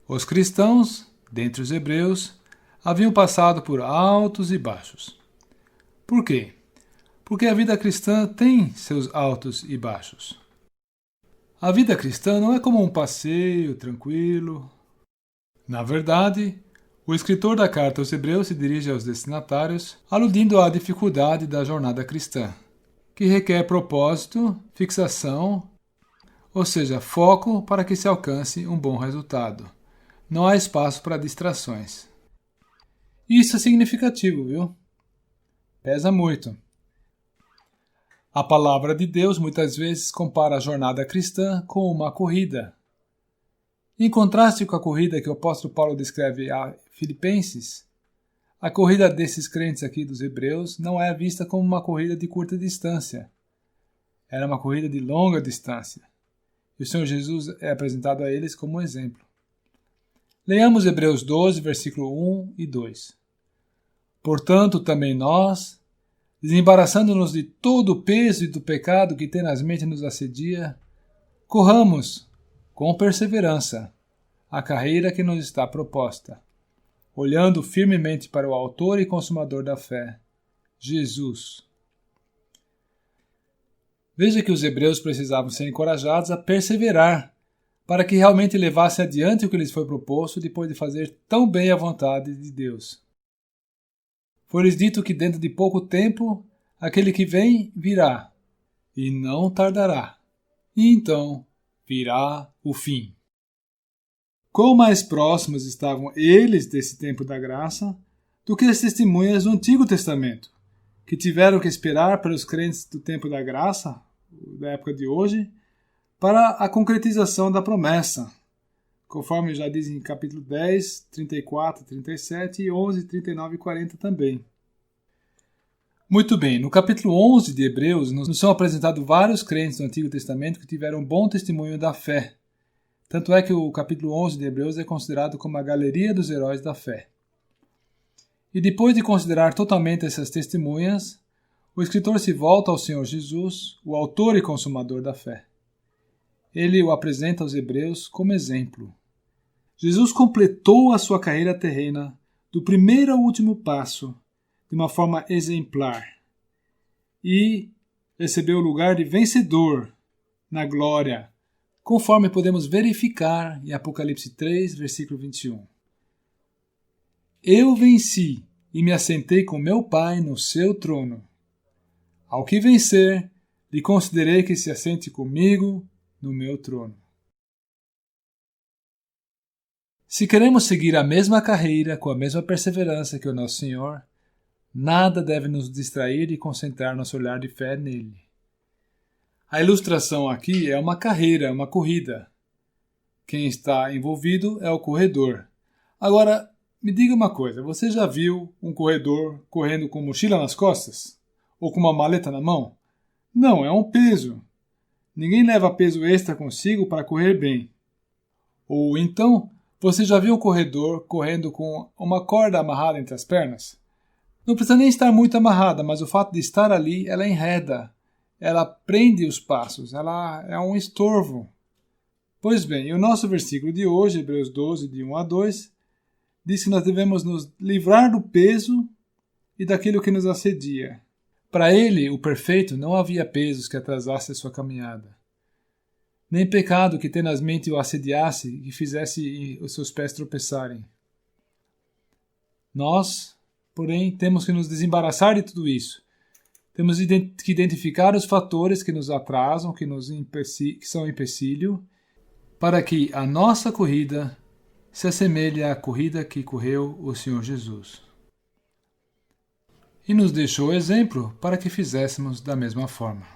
Os cristãos, dentre os hebreus, haviam passado por altos e baixos. Por quê? Porque a vida cristã tem seus altos e baixos. A vida cristã não é como um passeio tranquilo. Na verdade, o escritor da carta aos Hebreus se dirige aos destinatários, aludindo à dificuldade da jornada cristã, que requer propósito, fixação, ou seja, foco para que se alcance um bom resultado. Não há espaço para distrações. Isso é significativo, viu? Pesa muito. A palavra de Deus muitas vezes compara a jornada cristã com uma corrida. Em contraste com a corrida que o apóstolo Paulo descreve a Filipenses, a corrida desses crentes aqui dos Hebreus não é vista como uma corrida de curta distância. Era uma corrida de longa distância. E o Senhor Jesus é apresentado a eles como um exemplo. Leiamos Hebreus 12, versículo 1 e 2. Portanto, também nós, desembaraçando-nos de todo o peso e do pecado que tenazmente nos assedia, corramos com perseverança a carreira que nos está proposta, olhando firmemente para o autor e consumador da fé, Jesus. Veja que os hebreus precisavam ser encorajados a perseverar, para que realmente levasse adiante o que lhes foi proposto depois de fazer tão bem a vontade de Deus. Foi-lhes dito que dentro de pouco tempo, aquele que vem virá, e não tardará. E então virá o fim. Quão mais próximos estavam eles desse tempo da graça do que as testemunhas do Antigo Testamento, que tiveram que esperar pelos crentes do tempo da graça, da época de hoje, para a concretização da promessa, conforme já diz em capítulo 10, 34, 37 e 11, 39 e 40 também. Muito bem, no capítulo 11 de Hebreus nos são apresentados vários crentes do Antigo Testamento que tiveram bom testemunho da fé. Tanto é que o capítulo 11 de Hebreus é considerado como a galeria dos heróis da fé. E depois de considerar totalmente essas testemunhas, o escritor se volta ao Senhor Jesus, o autor e consumador da fé. Ele o apresenta aos hebreus como exemplo. Jesus completou a sua carreira terrena do primeiro ao último passo de uma forma exemplar e recebeu o lugar de vencedor na glória, conforme podemos verificar em Apocalipse 3, versículo 21. Eu venci e me assentei com meu Pai no seu trono. Ao que vencer, lhe considerei que se assente comigo no meu trono. Se queremos seguir a mesma carreira com a mesma perseverança que o nosso Senhor, nada deve nos distrair e concentrar nosso olhar de fé nele. A ilustração aqui é uma carreira, uma corrida. Quem está envolvido é o corredor. Agora, me diga uma coisa, você já viu um corredor correndo com mochila nas costas? Ou com uma maleta na mão? Não, é um peso. Ninguém leva peso extra consigo para correr bem. Ou então, você já viu um corredor correndo com uma corda amarrada entre as pernas? Não precisa nem estar muito amarrada, mas o fato de estar ali, ela enreda. Ela prende os passos, ela é um estorvo. Pois bem, e o nosso versículo de hoje, Hebreus 12, de 1 a 2, diz que nós devemos nos livrar do peso e daquilo que nos assedia. Para ele, o perfeito, não havia pesos que atrasassem a sua caminhada, nem pecado que tenazmente o assediasse e fizesse os seus pés tropeçarem. Nós, porém, temos que nos desembaraçar de tudo isso. Temos que identificar os fatores que nos atrasam, que são empecilho, para que a nossa corrida se assemelhe à corrida que correu o Senhor Jesus. E nos deixou exemplo para que fizéssemos da mesma forma.